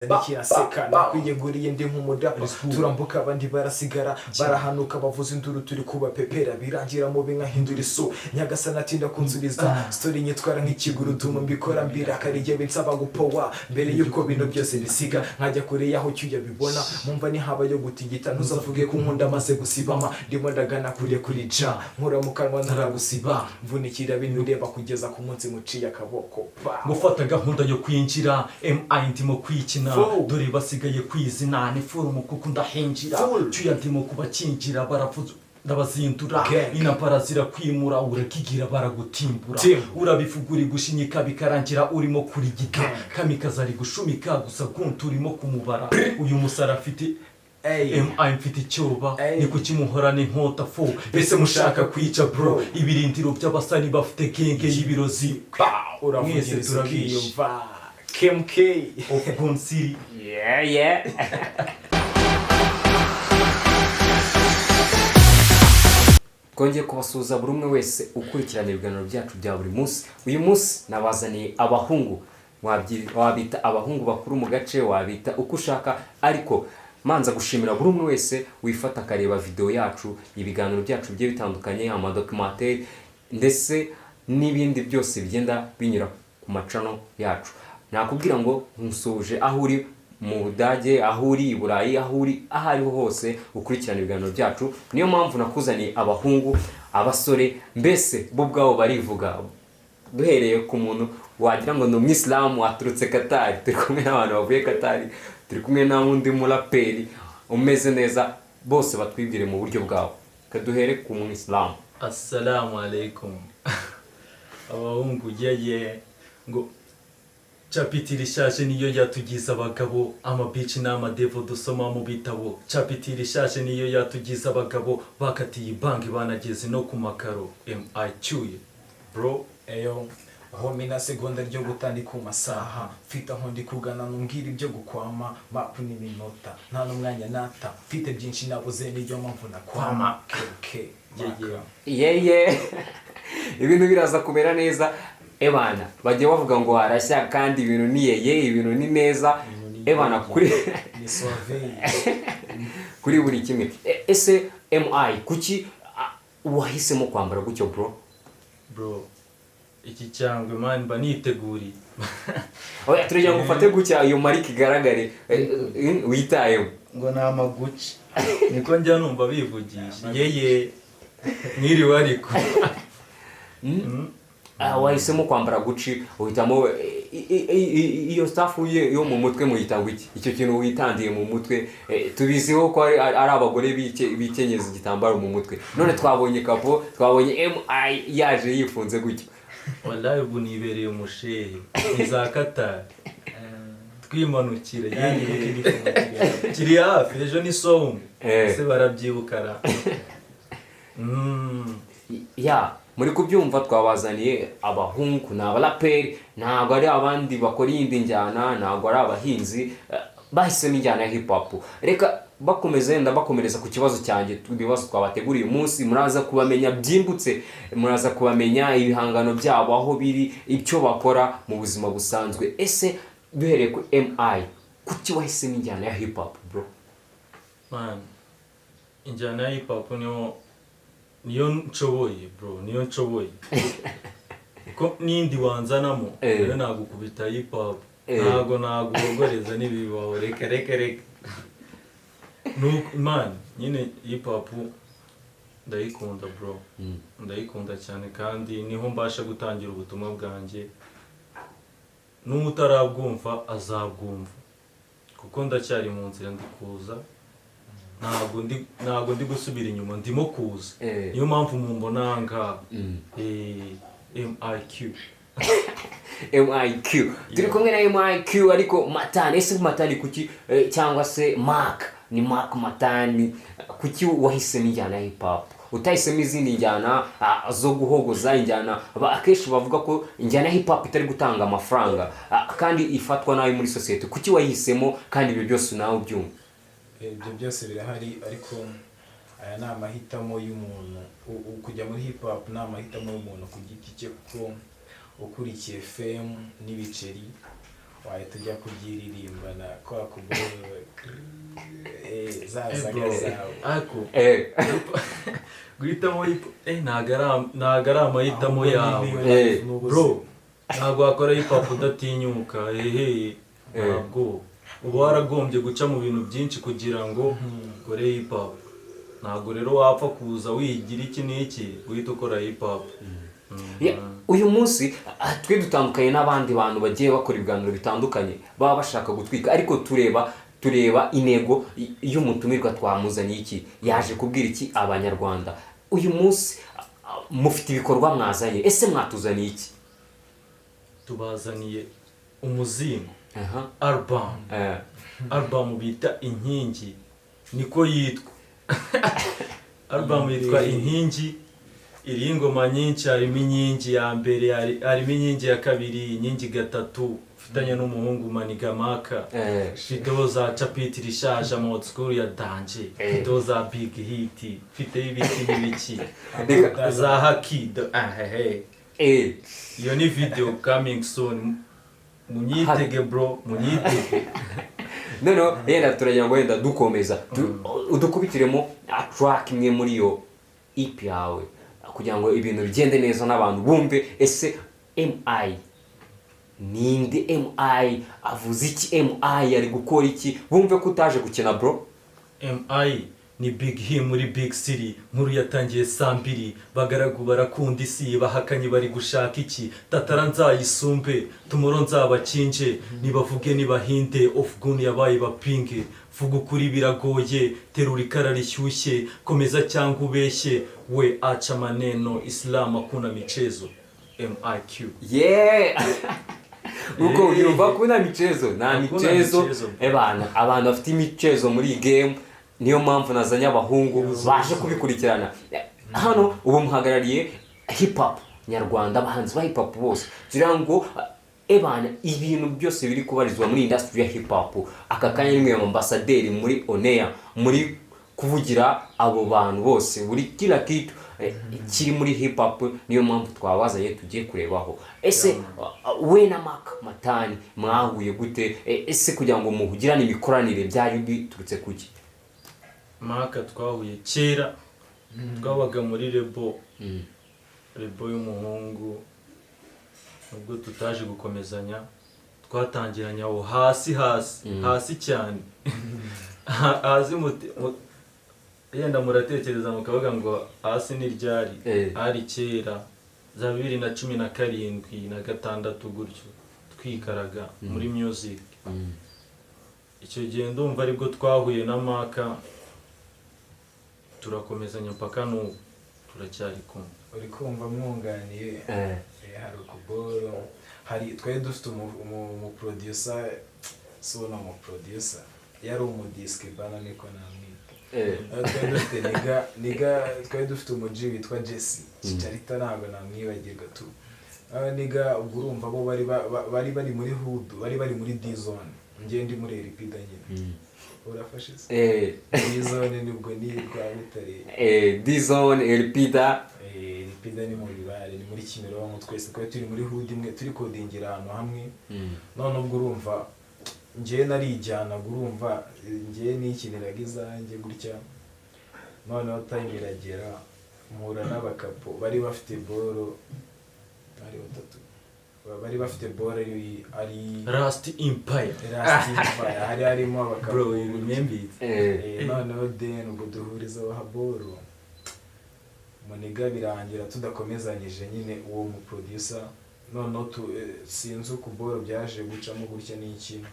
Nikiraseka nakwiyeguriye ndi nk'umudapa turambuka abandi barasigara barahanuka bavuza induru turi kubapepera birangira mu binka hindura iso nyagasana atinda kunsubiza story nyitwara nk'ikigurudumu mbikora mbira kariye binsaba gupowa mbere yuko bino byose bisiga nkajya kure yaho cyuya bibona mumva ni haba yo gutigita ntuzavuge ko nkunda maze gusibama ndimo ndagana kuri ja nkura mu kanwa ntaragusiba mvunikira bintu reba kugeza ku munsi muciye akaboko mufata gahunda yo kwinjira MI ndimo kwikina dore basigaye kwizina ni forumu kuko ndahinjira cyuya ndimo kubakingira baravuze ndabazindura inampara zirakwimura urakigira baragutimbura urabifuguri gushinyika bikarangira urimo kurigita kamikaza ari gushumika gusa guntu urimo kumubara uyu musara afite MI mfite icyoba ni kukimuhora n'inkota fo bese mushaka kwica bro ibirindiro by'abasani bafite genge y'ibirozi uravuze turabiyumva CAMU2 of Gun City. Yeah. Kongeye kubasuhuza buri umwe wese ukurikirana ibiganiro byacu bya buri munsi. Uyu munsi nabazaniye abahungu. Wabita abahungu bakuru mu gace, wabita uko ushaka, ariko manza gushimira buri umwe wese wifata akareba video yacu, ibiganiro byacu bigiye bitandukanye, amadocumentary ndetse n'ibindi byose bigenda binyura ku macano yacu. Nakubwira ngo nkusuje aho uri mu Budage, aho uri i Burayi, aho uri ahariho hose ukurikirana ibiganiro byacu. Niyo mpamvu nakuzaniye abahungu, abasore, mbese bo bwabo barivuga. Duhereye ku muntu wagira ngo ni umwisilamu waturutse Qatar, turi kumwe n'abantu bavuye Qatar, turi kumwe n'undi muraperi umeze neza, bose batwibwire mu buryo bwabo. Kaduhere ku mwisilamu. Assalamu alaikum. Abahungu yeye ngo chapitiri shashe niyo yatugiza abagabo, amabici n'amadevo dusoma mu bitabo. Chapitiri shashe niyo yatugiza abagabo, bakatiye banki banageze no ku makaro. MI cyuye bro eyo homie na segonda ryo gutandika ku masaha mfite aho ndi kugana numbwira ibyo gukwama mapu n'iminota nta n'umwanya nata mfite byinshi nabuze niyo mpamvu nakwama yeah. Ibintu biraza kumera neza. Ebana bajye bavuga ngo harashya kandi ibintu ni ibintu ni neza. Ebana kuri ni survey kuri buri kimwe. Ese MI kuki wahisemo kwambara gutyo bro? Iki cyangwe man baniteguri. Oya turejya ngufate gutya iyo marike igaragare witayeho ngo na amaguci. Niko njya numva bivugisha. Yeye mwiriwe ariko. Wahisemo kwambara guci uhitamo iyo staff yo mu mutwe muhitanga iki icyo kintu witandiye mu mutwe tubiziho ko ari abagore bikenyeza igitambaro mu mutwe none twabonye kapo twabonye MI yaje yifunze gutyo wallahi bunibereye umushehe iza Qatar twimanukira yindi kiri hafi ejo ni somu se barabyibukara ya muri kubyumva twabazaniye abahungu n'abaraperi ntabwo ari abandi bakora iyindi njyana ntabwo ari abahinzi bahisemo injyana ya hip hop reka bakomereza ku kibazo cyanjye ibibazo twabateguriye umunsi muraza kubamenya byimbutse muraza kubamenya ibihangano byabo aho biri icyo bakora mu buzima busanzwe ese duhereye ku MI kuki wahisemo injyana ya hip hop bro man injyana ya hip hop niyo nshoboye bro niyo nshoboye ko nindi wanzanamo rero nagukubita hip hop ntago nagugoreza nibibaho reka no man nyine hip hop ndayikunda bro ndayikunda cyane kandi niho mbasha gutangira ubutumwa bwanjye n'utarabwumva azabwumva kuko ndacyari mu nzira ndikuza ntago ndi gusubira inyuma ndimo kuza niyo mpamvu mumbona nga MIQ turi kumwe na MIQ ariko Matani ese Matani kuki cyangwa se Mark ni Mark Matani kuki wahisemo injyana ya hip hop utahisemo izindi njyana zo guhogoza injyana akenshi bavuga ko injyana ya hip hop itari gutanga amafaranga kandi ifatwa nayo muri society kuki wahisemo kandi ibyo byose nawe ubyumva ibyo byose birahari ariko aya ni amahitamo y'umuntu kujya muri hip hop ni amahitamo y'umuntu ku giti cye kuko ukurikiye fame n'ibiceri waye tujya kubyiririmbana kwa kubera zazaga zawe ako guhitamo ntago ari amahitamo yawe bro ntabwo wakora hip hop udatinyuka ntabwo uba waragombye guca mu bintu byinshi kugira ngo ukore hip hop ntabwo rero wapfa kuza wigira iki n'iki guhita ukora hip hop. uyu munsi twe dutandukanye n'abandi bantu bagiye bakora ibiganiro bitandukanye baba bashaka gutwika ariko tureba intego y'umutumirwa twamuzanye iki yaje kubwira iki abanyarwanda. Uyu munsi mufite ibikorwa mwazanye, ese mwatuzaniye iki? Tubazaniye umuzingo album bita Inkingi, niko yitwa album yitwa Inkingi. Iri ingoma nyinshi, harimo inkingi ya mbere, harimo inkingi ya kabiri, inkingi gatatu ufitanye n'umuhungu Manigamaka, video za Chapiti rishaje old school ya Danje, video za Big Hit, fite ibiki n'ibiki za Hakido. Iyo ni video coming soon, munyitege bro, munyitege. No yenda turagira ngo wenda dukomeza udukubitiremo track imwe muri yo EP yawe kugira ngo ibintu bigende neza n'abantu bumve ese MI ninde, MI avuze iki, MI ari gukora iki, bumve ko utaje gukina bro. MI ni Big Hit muri Big City, nkuru yatangiye saa 2, bagaragu barakunda isi, bahakanye bari gushaka iki, tatara nzayisumbe, tumuro nzabakinje, nibavuge nibahinde, of gun yabaye bapinge, vuga ukuri biragoye, terura ikara rishyushye, komeza cyangwa ubeshye, we acha maneno, Islam hakuna michezo. MIQ uko yumva kuna michezo na michezo ebana abantu bafite imichezo muri game, niyo mpamvu nazanye abahungu baje kubikurikirana hano. Ubu muhagarariye hip hop nyarwanda, abahanzi ba hip hop bose kugira ngo ebana ibintu byose biri kubarizwa muri industry ya hip hop. Aka kanya nimwe ambassadeur muri Onea, muri kuvugira abo bantu bose buri kila kitu kiri muri hip hop. Niyo mpamvu twabazanye tugiye kurebaho ese we na Matani mwahuye gute, ese kugira ngo muhugirane imikoranire byari biturutse kuki? Maka twahuye kera, twabaga muri rebo y'umuhungu, nubwo tutaje gukomezanya, twatangiranye aho hasi cyane hasi yenda muratekereza mukavuga ngo hasi ni ryari, ari kera za 2017 na 6 gutyo twikaraga muri music. Icyo gihe ndumva aribwo twahuye na Maka, turakomezanya mpaka n'ubu turacyari kumwe. uri kumva mwunganiye hari ukuboro, hari twari dufite umu producer, so na mu producer yari umudisc bana niko namwita. Twari dufite niga dufite umuji witwa Jesse Chicharita, ntabwo namwibagirwa tu. Niga ubwo urumva bo bari muri hood, bari muri D-zone, ngiye ndi muri Ripida nyine. Urafashe se? D-zone nibwo ni kwa Butare. D-zone Ripida ni mu bibare, ni muri Kimironko, twese twari turi muri hood imwe, turi kodingira ahantu hamwe. None ubwo urumva ngiye narijyana, urumva ngiye nikiniraga izanjye gutya. Noneho time iragera, mpura n'abakapo bari bafite boro, ari batatu bari bafite boro ari Rust Empire hari harimo abakapo bro, you remember it. Noneho den ubwo duhuriza wa boro muniga birangira tudakomezanyije nyine uwo mu producer. Noneho sinzi uko boro byaje gucamo gutya n'iki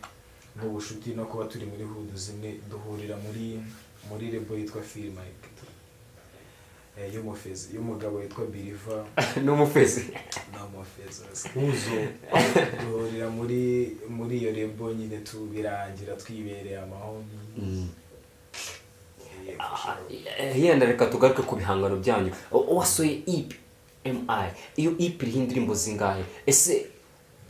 n'ubushuti no kuba turi muri hood zimwe, duhurira muri rebo yitwa Film Mike y'umufezi y'umugabo witwa Biriva n'umufezi uzo. Duhurira muri iyo rebo nyine, tubirangira twibereye amahomi. Yenda reka tugaruke ku bihangano byanyu. Wasoye EP MI, iyo EP iriho indirimbo zingahe, ese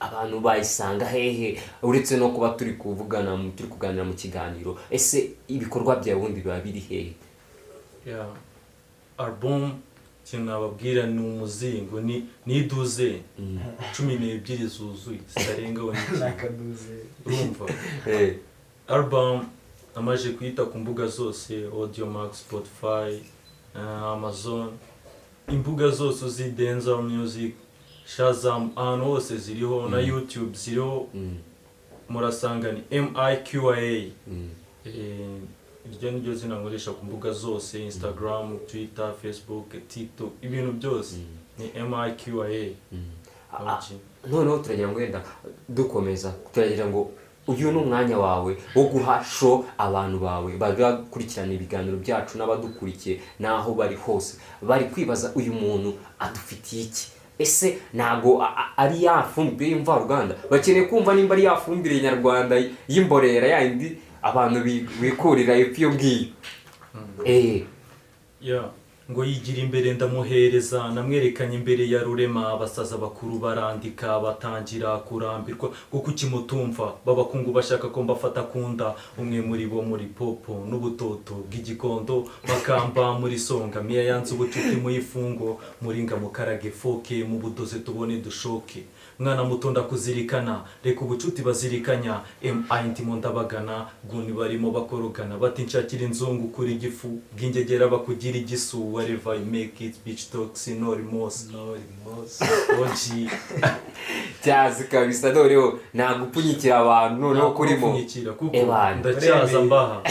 abantu bayisanga hehe uretse no kuba turi kuganira mu kiganiro, ese ibikorwa byawe bundi biba biri hehe? Album ikintu nababwira ni umuzingo niduze 12 zuzuye zitarengaho nakaduze urumva album amaje kuyita ku mbuga zose Audiomack, Spotify, Amazon, imbuga zose uzi Denzel Music, Shazam, ahantu hose ziriho na YouTube ziriho murasanga ni MIQA. Iryo niryo zina nkoresha ku mbuga zose Instagram, Twitter, Facebook, TikTok, ibintu byose ni MIQA. Noneho turagira ngo wenda dukomeza turagira ngo uyu ni umwanya wawe wo guha show abantu bawe bagakurikirana ibiganiro byacu n'abadukurikiye naho bari hose bari kwibaza uyu muntu adufitiye iki ese nago ari yafumbire y'imvaruganda bakeneye kumva nimba ari yafumbire nyarwanda y'imborera yandi abantu bikurira ipyo bwiyo ngo yigira imbere ndamuhereza namwerekanye imbere ya rurema abasaza bakuru barandika batangira kurambirwa kuko ukimutumva babakungu bashaka ko mbafata kunda umwe muri bo muri popo n'ubutoto bw'igikondo makamba muri songa miya yanze ubucuti mu ifungo muringa mukarage foke mu budoze tubone dushoke mwana muto ndakuzirikana reka ubucuti bazirikanya ndimo ndabagana guni barimo bakorogana bati nshakira inzungu kuri gifu bw'ingegera bakugira igisu whatever you make it bitch talks no remorse oji cyazi kabisa noneho nagupfunyikira abantu noneho kurimo ndacyaza mbaha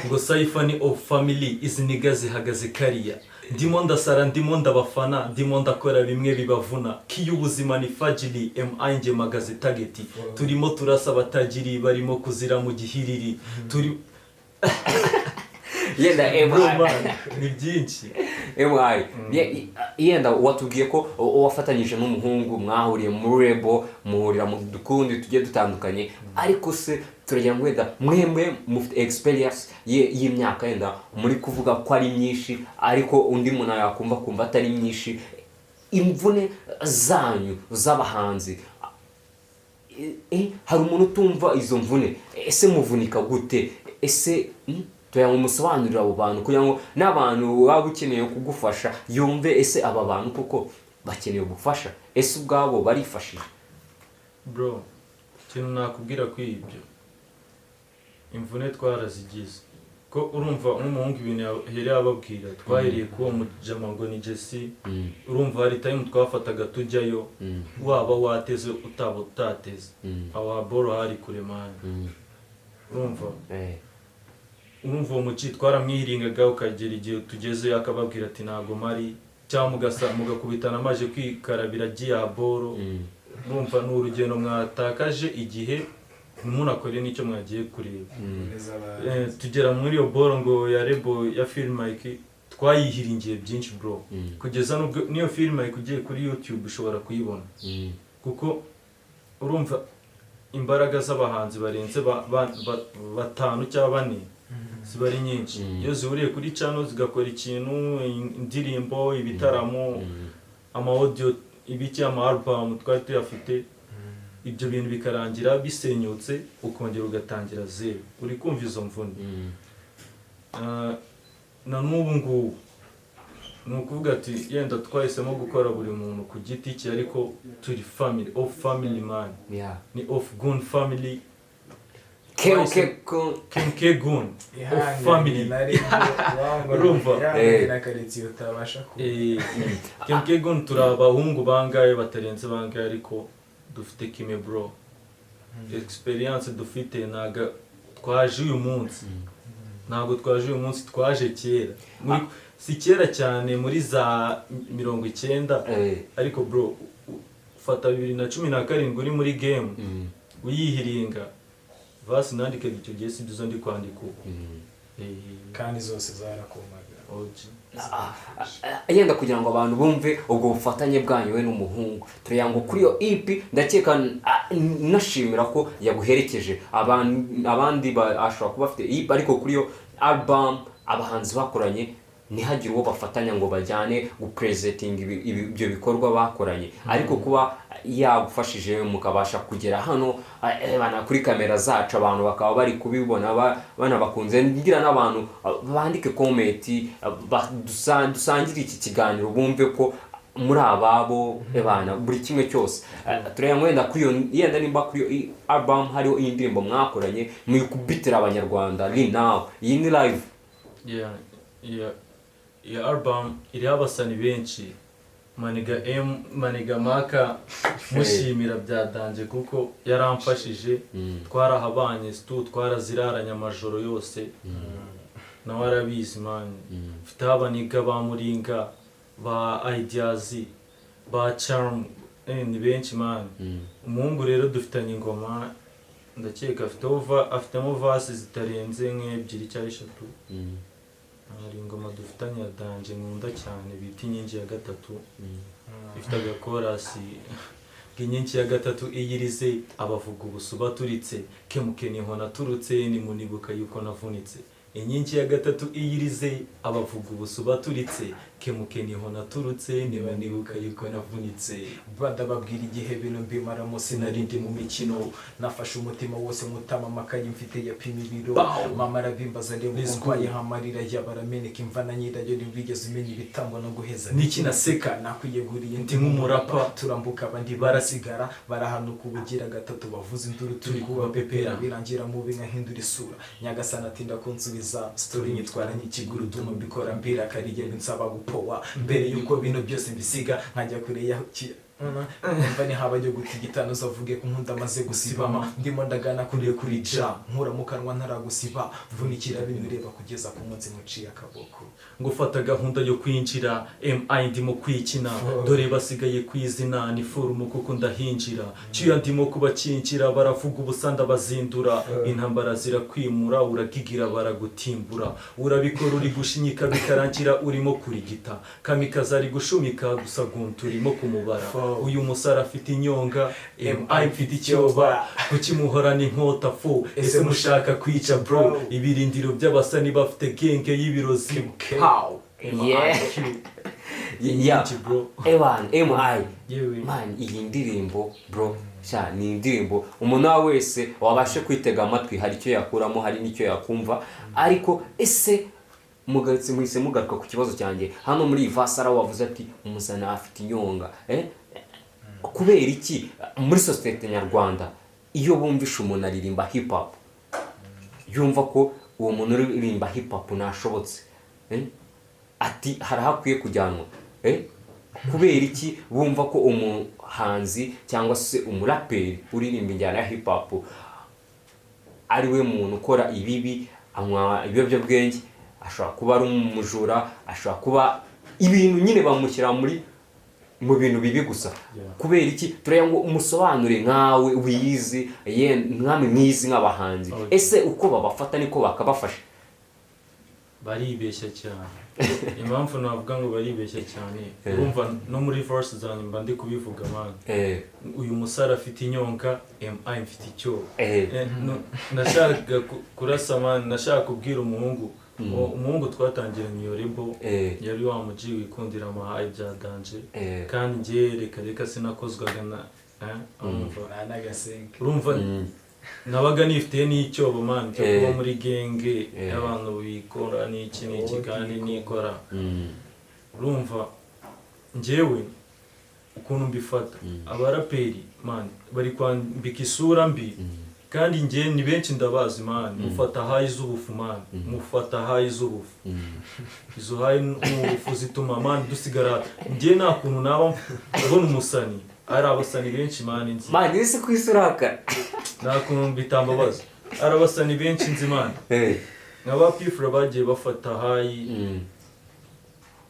ngo Saifani of family izi niga zihagaze kariya ndimo ndasara ndimo ndabafana ndimo ndakora bimwe bibavuna kiyubuzima ni fajili nge magaze target turimo turasa batagiri barimo kuzira mu gihiriri turi yenda ni byinshi yenda watubwiye ko wafatanyije n'umuhungu mwahuriye muri rebo muhurira mu dukundi tugiye dutandukanye ariko se turagira ngo wenda mwemwe mufite experience y'imyaka yenda muri kuvuga ko ari myinshi ariko undi muntu yakumva atari myinshi imvune zanyu z'abahanzi hari umuntu utumva izo mvune ese muvunika gute ese tuya umusobanurira abo bantu kugira ngo n'abantu baba ukeneye kugufasha yumve ese aba bantu kuko bakeneye ubufasha ese ubwabo barifashije bro kintu nakubwira kwibyo imvune twarazigize ko urumva nk'umuhungu ibintu yahereye ababwira twahereye kuwo mujama ngo ni Jesse urumva hari time twafataga tujyayo waba wateze utaba utateze awa boro hari kuremana urumva uwo muci twaramwihiringaga ukagera igihe tugeze akababwira ati ntago mari cyangwa mugakubitana amaje kwikarabira giya boro urumva n'urugendo mwatakaje igihe umuntu akore n'icyo mwagiye kureba tugera muri iyo boro ngo ya rebo ya filmike twayihiringiye byinshi bro kugeza nubwo niyo filmike ugiye kuri YouTube ushobora kuyibona kuko urumva imbaraga z'abahanzi barenze batanu cyangwa bane zibari nyinshi iyo zihuriye kuri channel zigakora ikintu indirimbo ibitaramo ama audio ibiki ama album twari tuyafite ibyo bintu bikarangira bisenyutse ukongera ugatangira zero uri kumva izo mvune na n'ubu ngubu ni ukuvuga ati yenda twahisemo gukora buri muntu ku giti cye ariko turi family of family man ni of gun family Ke gun of family urumva Ke gun turabahungu bangaye batarenze bangaye ariko dufite kime bro experience dufite naga twaje uyu munsi ntago twaje uyu munsi twaje kera si kera cyane muri za 90 ariko bro fata 2017 uri muri game uyihiringa vasi nandike icyo gihe siduzo ndi kwandika kandi zose zarakomaga yenda kugira ngo abantu bumve ubwo bufatanye bwanyu we n'umuhungu turiyango kuri yo EP ndakeka nashimira ko yaguherekeje abandi ashobora kuba afite EP ariko kuri yo album abahanzi bakoranye ntihagire uwo bafatanya ngo bajyane gupresenting ibyo bikorwa bakoranye ariko kuba yagufashije mukabasha kugera hano bana kuri kamera zacu abantu bakaba bari kubibona bana bakunze ngira n'abantu bandike comment dusangire iki kiganiro bumve ko muri ababo bana buri kimwe cyose turayamwenda kuri yenda nimba kuri album hariho indirimbo mwakoranye muyikubitira abanyarwanda ni now iyi ni live ya album iri abasani benshi maniga maka mushimira byadanje kuko yaramfashije twarahabanye twaraziraranye amajoro yose nawe arabizi man mfite abaniga ba Muringa ba Ideas ba Charm ni benshi man umuhungu rero dufitanye ingoma ndakeka afitemo vase zitarenze nk'ebyiri cyangwa eshatu hari ingoma dufitanye ya danje nkunda cyane bita inkingi ya gatatu ifite agakorasi inkingi ya gatatu iyirize abavuga ubusuba turitse kemukeni ho naturutse ni munibuka yuko navunitse inkingi ya gatatu iyirize abavuga ubusuba turitse kemukeni ho naturutse ni munibuka yuko navunitse badababwira igihe bino mbimaramo sinarindi mu mikino nafashe umutima wose mutama makaye mfite yapima ibiro mama arabimbaza ndeba umvaye hamarira yabarameneka imvana nyirayo ntibigeze umenya ibitambo no guheza niki naseka nakwiyeguriye ndi nk'umurapa turambuka abandi barasigara barahanuka ubugira gatatu bavuza induru turi kuba pepera birangira mu binga hindura isura nyagasana atinda kunsubiza story nyitwara nk'ikigurudumu mbikora mbira kariye nsaba gupowa mbere yuko bino byose mbisiga nkajya kure ya mva ni habaye gutigitana uzavuge ku nkunda maze gusibama ndimo ndagana kuri ja nkura mu kanwa ntaragusiba vunikira binyureba kugeza ku munsi muciye akaboko ngo fata gahunda yo kwinjira MI ndimo kwikina dore basigaye kwizina ni forum kuko ndahinjira cyuya ndimo kubakinkira baravuga ubusanda bazindura intambara zirakwimura uragigira baragutimbura urabikora uri gushinyika bikarangira urimo kurigita kamikaza ari gushumika gusa gunturimo kumubara uyu musara afite inyonga MI mfite icyoba kukimuhora ni nkota fu ese mushaka kwica bro ibirindiro by'abasani bafite genge y'ibirozi how bro ewan MI man iyi ndirimbo bro sha ni indirimbo umuntu wese wabashe kwitega amatwi hari icyo yakuramo hari n'icyo yakumva ariko ese mugaritse mwise mugaruka ku kibazo cyanjye hano muri Ivasara wavuze ati umusana afite inyonga kubera iki muri societe nyarwanda iyo bumvisha umuntu aririmba hip hop yumva ko uwo muntu uririmba hip hop nashobotse ati harahakwiye kujyanwa kubera iki bumva ko umuhanzi cyangwa se umuraperi uririmba injyana ya hip hop ari we muntu ukora ibibi anywa ibiyobyabwenge ashobora kuba ari umujura ashobora kuba ibintu nyine bamushyira mu bintu bibi gusa kubera iki turaya ngo umusobanure nkawe wiyizi mwami mwizi nk'abahanzi ese uko babafata niko bakabafasha baribeshya cyane impamvu navuga ngo baribeshya cyane urumva no muri verse zanjye mba ndi kubivuga man uyu musara afite inyonga MI mfite icyo nashaka kurasa man nashaka kubwira umuhungu twatangiranye iyo rebo yari wa muji wikundira amahayi byadanje kandi njye reka sinakozwaga na urumva nabaga nifite n'icyobo man cyo kuba muri genge y'abantu bikora n'iki kandi nikora urumva njyewe ukuntu mbifata abaraperi man bari kwambika isura mbi kandi njye ni benshi ndabazi man mufata hayi z'ubufu man mufata hayi z'ubufu izo hayi n'ubufu zituma man dusigara njye nta kuntu naba ubona umusani ari abasani benshi man nzi man ese kwisuraka nta kuntu bitambabaza ari abasani benshi nzi man nk'aba pifura bagiye bafata hayi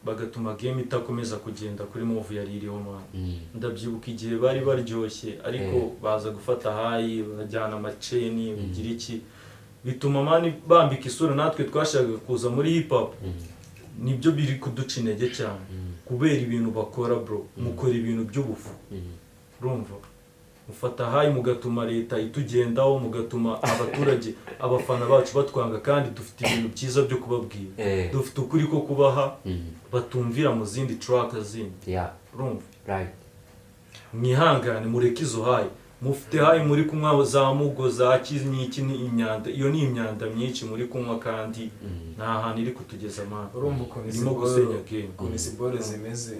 bagatuma game itakomeza kugenda kuri move yaririyeho man ndabyibuka igihe bari baryoshye ariko baza gufata hayi bajyana amaceni bigira iki bituma man bambika isura natwe twashaka kuza muri hip hop nibyo biri kuduca intege cyane kubera ibintu bakora bro mukora ibintu by'ubufu urumva mufata hayi mugatuma leta itugendaho mugatuma abaturage abafana bacu batwanga kandi dufite ibintu byiza byo kubabwira dufite ukuri ko kubaha batumvira mu zindi track zindi urumva mwihangane mureke izo hayi mufite hayi muri kunywa za mugo za kizniki ni imyanda iyo ni imyanda myinshi muri kunywa kandi nta hantu iri kutugeza amana urumva ukuntu irimo gusenya game ukuntu siporo zimeze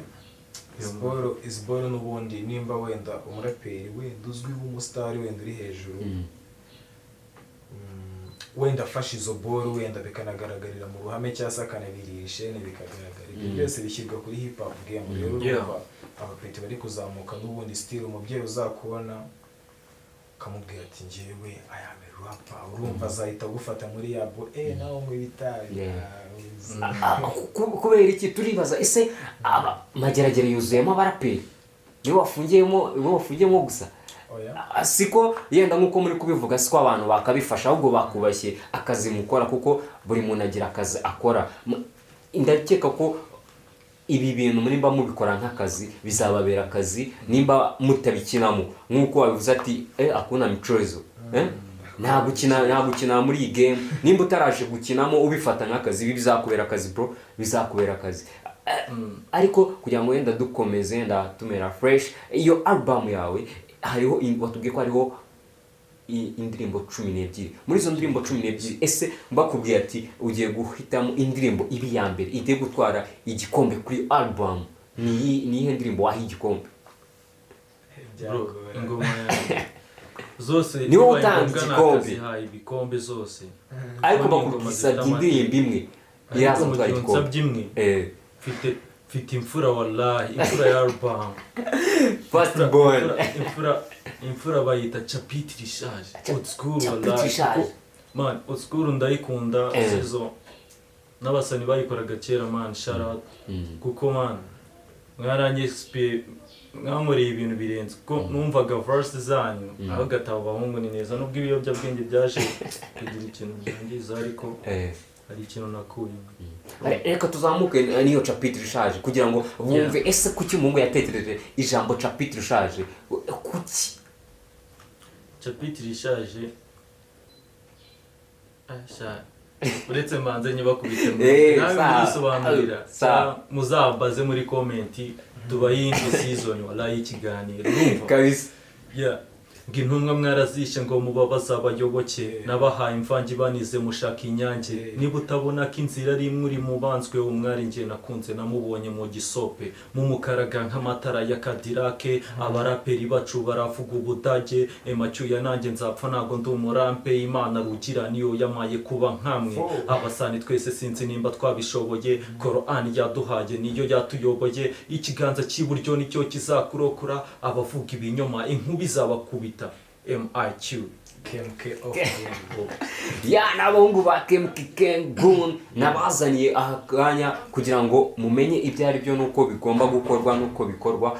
siporo n'ubundi nimba wenda umuraperi wenda uzwi w'umusitari wenda uri hejuru wenda afashe izo boro wenda bikanagaragarira mu ruhame cyangwa se akanabirira ishene bikagaragara ibyo byose bishyirwa kuri hip hop game rero urumva abapeti bari kuzamuka n'ubundi style umubyeyi uzakubona ukamubwira ati njyewe ayame rapper urumva azahita gufata muri yabo nawe mu bitabi kubera iki turibaza ese mageragere yuzuyemo abaraperi niwe wafungiyemo gusa siko yenda nkuko muri kubivuga siko abantu bakabifasha ahubwo bakubashye akazi mukora kuko buri muntu agira akazi akora ndakeka ko ibi bintu nimba mubikora nk'akazi bizababera akazi nimba mutabikinamo nkuko wabivuze ati akuna michozo nta gukina muri iyi game nimba utaraje gukinamo ubifata nk'akazi bizakubera akazi bro bizakubera akazi ariko kugira ngo wenda dukomeze wenda tumera fresh iyo album yawe hariho watubwiye ko hariho indirimbo 12 muri izo ndirimbo 12 ese mbakubwiye ati ugiye guhitamo indirimbo ibi ya mbere ide gutwara igikombe kuri album ni ihe ndirimbo wahi igikombe ingoma zose niwo utanze igikombe ibikombe zose ariko bakubwisa indirimbo imwe iraza gutwara igikombe mfite imfura wallahi imfura ya album first born imfura bayita chapitri rishaje old school wallahi man old school ndayikunda sezo n'abasani bayikoraga kera man shout out kuko man mwaranye mwamuriye ibintu birenze ko numvaga verse zanyu aho gatabo bahungu ni neza nubwo ibiyobyabwenge byaje kugira ikintu byangiza ariko hari ikintu nakuye reka tuzamuke niyo chapitri rishaje kugira ngo bumve ese kuki umuntu yatekereje ijambo chapitri rishaje kuki chapitri rishaje uretse manze nyibakubite nawe bisobanurira muzabaze muri comment tubayindi season wala y'ikiganiro urumva kabisa ngintumwa mwarazishe ngo mubabaza abayoboke nabahaye imvangi banize mushaka inyange niba utabona ko inzira ari imwe uri mubanzwe umwari ngiye nakunze namubonye mu gisope mu mukaraga nk'amatara ya Cadillac abaraperi bacu baravuga ubudage emacyuya nanjye nzapfa nago ndi umurampe Imana rugira niyo yamaye kuba nkamwe abasani twese sinzi nimba twabishoboye Quran yaduhaye niyo yatuyoboye ikiganza cy'iburyo nicyo kizakurokora abavuga ibinyoma inkubi zabakubita CAMU2 n'abahungu ba CAMU2 nabazaniye akanya kugira ngo mumenye ibyo ari byo nuko bigomba gukorwa nuko bikorwa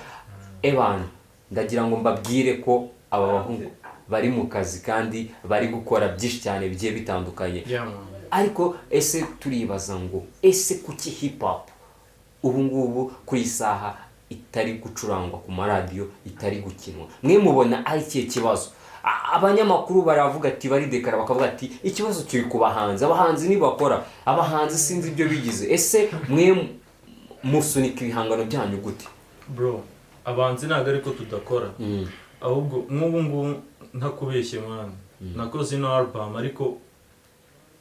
ebana ndagira ngo mbabwire ko aba bahungu bari mu kazi kandi bari gukora byinshi cyane bigiye bitandukanye ariko ese turibaza ngo ese kuki hip hop ubu ngubu kuri isaha itari gucurangwa ku maradiyo itari gukinwa mwe mubona ari kiye kibazo abanyamakuru baravuga ati baridekara bakavuga ati ikibazo kiri ku bahanzi abahanzi nibakora abahanzi sinzi ibyo bigize ese mwe musunika ibihangano byanyu gute bro abahanzi ntago ariko tudakora ahubwo nk'ubu ntakubeshye mwana nakoze ino album ariko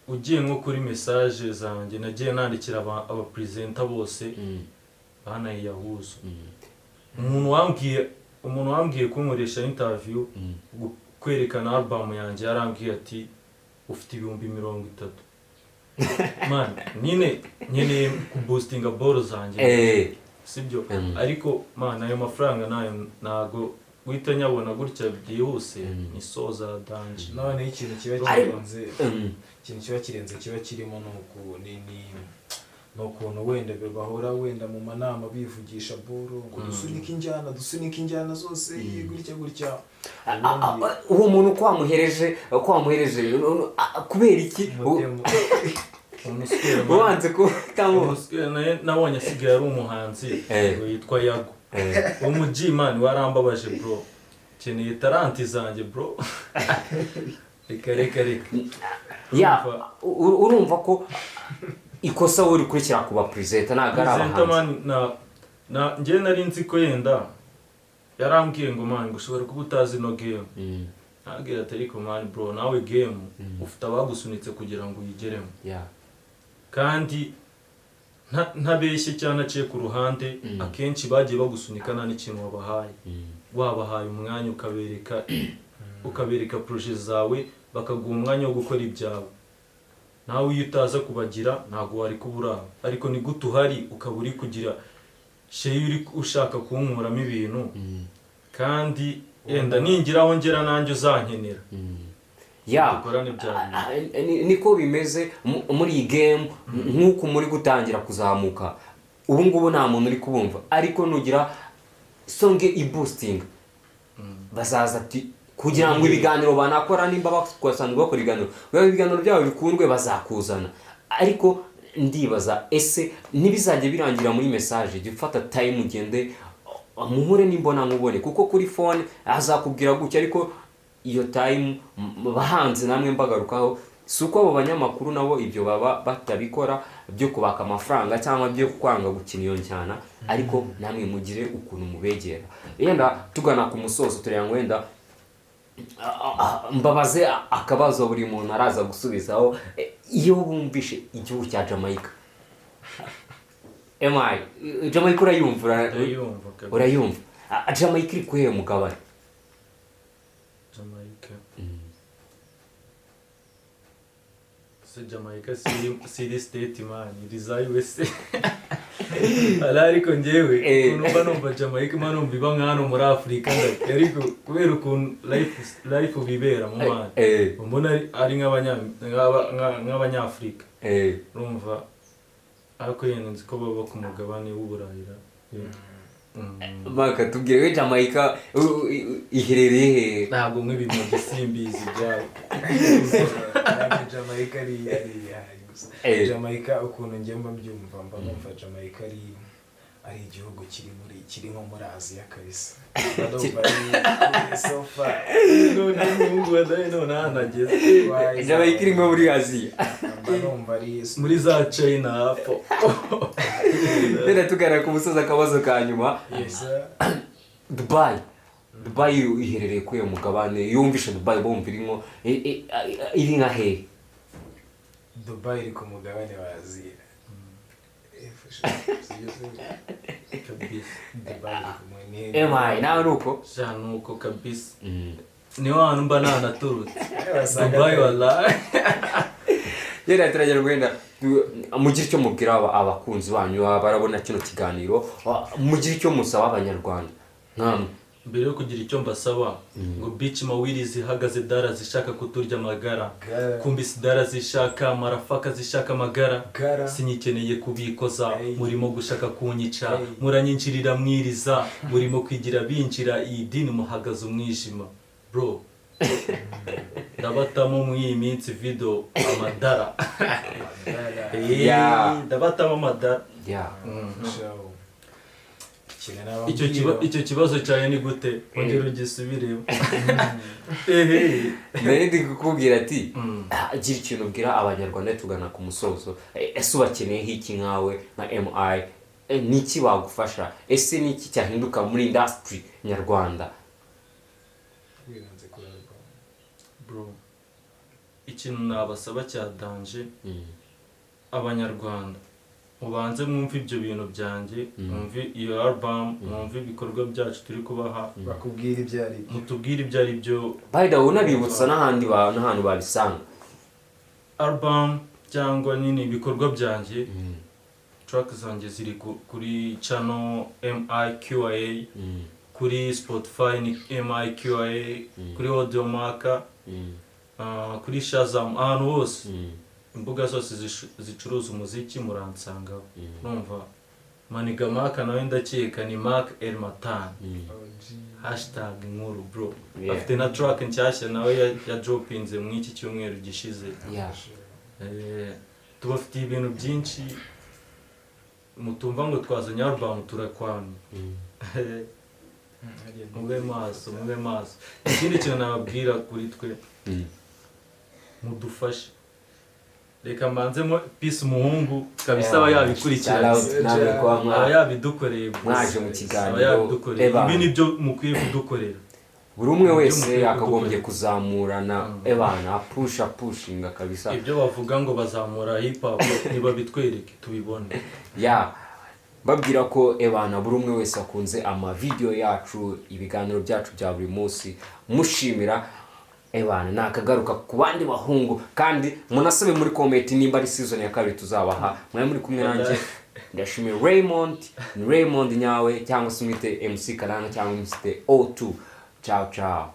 ugiye nko kuri message zanjye nagiye nandikira aba presenter bose banayiyahuza umuntu wambwiye kunkoresha interview kwerekana album yanjye yarambwiye ati ufite 30,000 man nyine kuboostinga boro zanjye sibyo ariko man ayo mafaranga nayo nago guhita nyabona gutya byihuse ni soza danje none ikintu kiba kirenze kiba kirimo nukuntu wenda bahora wenda mu manama bivugisha boro ngo dusunike injyana zose gutya uwo muntu kwamuhereje kubera iki ubanze ko nabonye asigaye ari umuhanzi yitwa Yago umuji man warambabaje bro keneye taranti zanjye bro reka ya urumva ko ikosa uri kurikira kuba president ntago ari abahanzi na njye nari nzi ko yenda yarambwiye ngo man ngo ushobora kuba utazi no game ntabwira atari ko man bro nawe game ufite abagusunitse kugira ngo uyigeremo kandi ntabeshye cyane aciye ku ruhande akenshi bagiye bagusunika nta n'ikintu wabahaye umwanya ukabereka projet zawe bakaguha umwanya wo gukora ibyawe nawe iyo utaza kubagira ntabwo wari kubura ariko ni gute uhari ukaba uri kugira shey uri ushaka kunkuramo ibintu kandi yenda ningira aho ngera nanjye uzankenera niko bimeze muri iyi game nk'uko muri gutangira kuzamuka ubu ngubu nta muntu uri kubumva ariko nugira songe i-boosting bazaza ati kugira ngo ibiganiro banakora nimba basanzwe bakora ibiganiro byabo bikundwe bazakuzana ariko ndibaza ese ntibizajye birangira muri message jya ufata time ugende muhure nimbona nkubone kuko kuri phone azakubwira gutya ariko iyo time bahanze namwe mbagarukaho suko abo banyamakuru nabo ibyo baba batabikora byo kubaka amafaranga cyangwa byo kwanga gukina iyo njyana ariko namwe mugire ukuntu mubegera yenda tugana ku musozo turya ngo wenda mbabaze akabazo buri muntu araza gusubizaho iyo bumvishe igihugu cya Jamaica Jamaica urayumva Jamaica iri kuhe mugabane Jamaica city state man iriza USA ariko njyewe numva Jamaica man umva nkano muri Afrika ariko kubera ukuntu life bibera mu mana mbona ari nk'abanyafrika urumva ariko yene nzi ko baba ku mugabane w'uburayira Maka tubwire Jamaica iherereye ntabwo nk'ibintu gisimbizi byawe Jamaica Jamaica ukuntu njye mbyumva numva Jamaica ari igihugu kiri nko muri Aziya kabisa sofa Jamaica iri nko muri Aziya muri za China hapo Rero tugana ku musozi akabazo ka nyuma Dubai iherereye ku yo mugabane yumvishe Dubai bombi irimo iri nka he Dubai iri ku mugabane wa Aziya nawe nuko nuko kabisa niho hantu mba nanaturutse Dubai wallahi Yera turagera gwenda mugira icyo mubwira abakunzi banyu barabona kino kiganiro mugira icyo musaba abanyarwanda nkamwe mbere yo kugira icyo mbasaba ngo beach mawiri zihagaze dara zishaka kuturya amagara kumbisi dara zishaka marafaka zishaka amagara sinyikeneye kubikoza murimo gushaka kunyica muranyinjirira mwiriza murimo kwigira binjira iyi dini muhagaze umwijima bro ndabatamo mu iyi minsi video amadara ndabatamo amadara icyo kibazo cyawe ni gute ongera ugisubiremo Nari kukubwira ati gira ikintu ubwira abanyarwanda tugana ku musozo ese ubakeneye iki nkawe na MI niki bagufasha ese niki cyahinduka muri industry nyarwanda bro ikintu nabasaba cya danje abanyarwanda mubanze mwumve ibyo bintu byanjye mwumve iyo album mwumve ibikorwa byacu turi kubaha bakubwira ibyo ari mutubwire ibyo ari byo by the way unabibutsa n'ahantu babisanga album cyangwa nini ibikorwa byanjye track zanjye ziri kuri channel MIQA kuri Spotify ni MIQA kuri Audiomack kuri Shazam ahantu hose imbuga zose zicuruza umuziki muransangaho numva Manigamaka nawe ndakeka ni Mark Elmatan #nkuru bro afite na track nshyashya nawe ya dropinze mu iki cyumweru gishize tubafitiye ibintu byinshi mutumva ngo twazanye album turakwani mube maso ikindi kintu nababwira kuri twe mudufashe reka mbanzemo peace umuhungu kabisa aba yabikurikiranye aba yabidukoreye mwaje mu kiganiro ibi nibyo mukwiye kudukorera buri umwe wese yakagombye kuzamurana ebana pushinga kabisa ibyo bavuga ngo bazamura hip hop niba bitwereke tubibone babwira ko ebana buri umwe wese akunze ama video yacu ibiganiro byacu bya buri munsi mushimira ebana nakagaruka ku bandi bahungu kandi munasabe muri comment nimba ari season ya kabiri tuzabaha mwe muri kumwe nanjye ndashimira Raymond nyawe cyangwa se mwite MC Karanga cyangwa mwite O2 ciao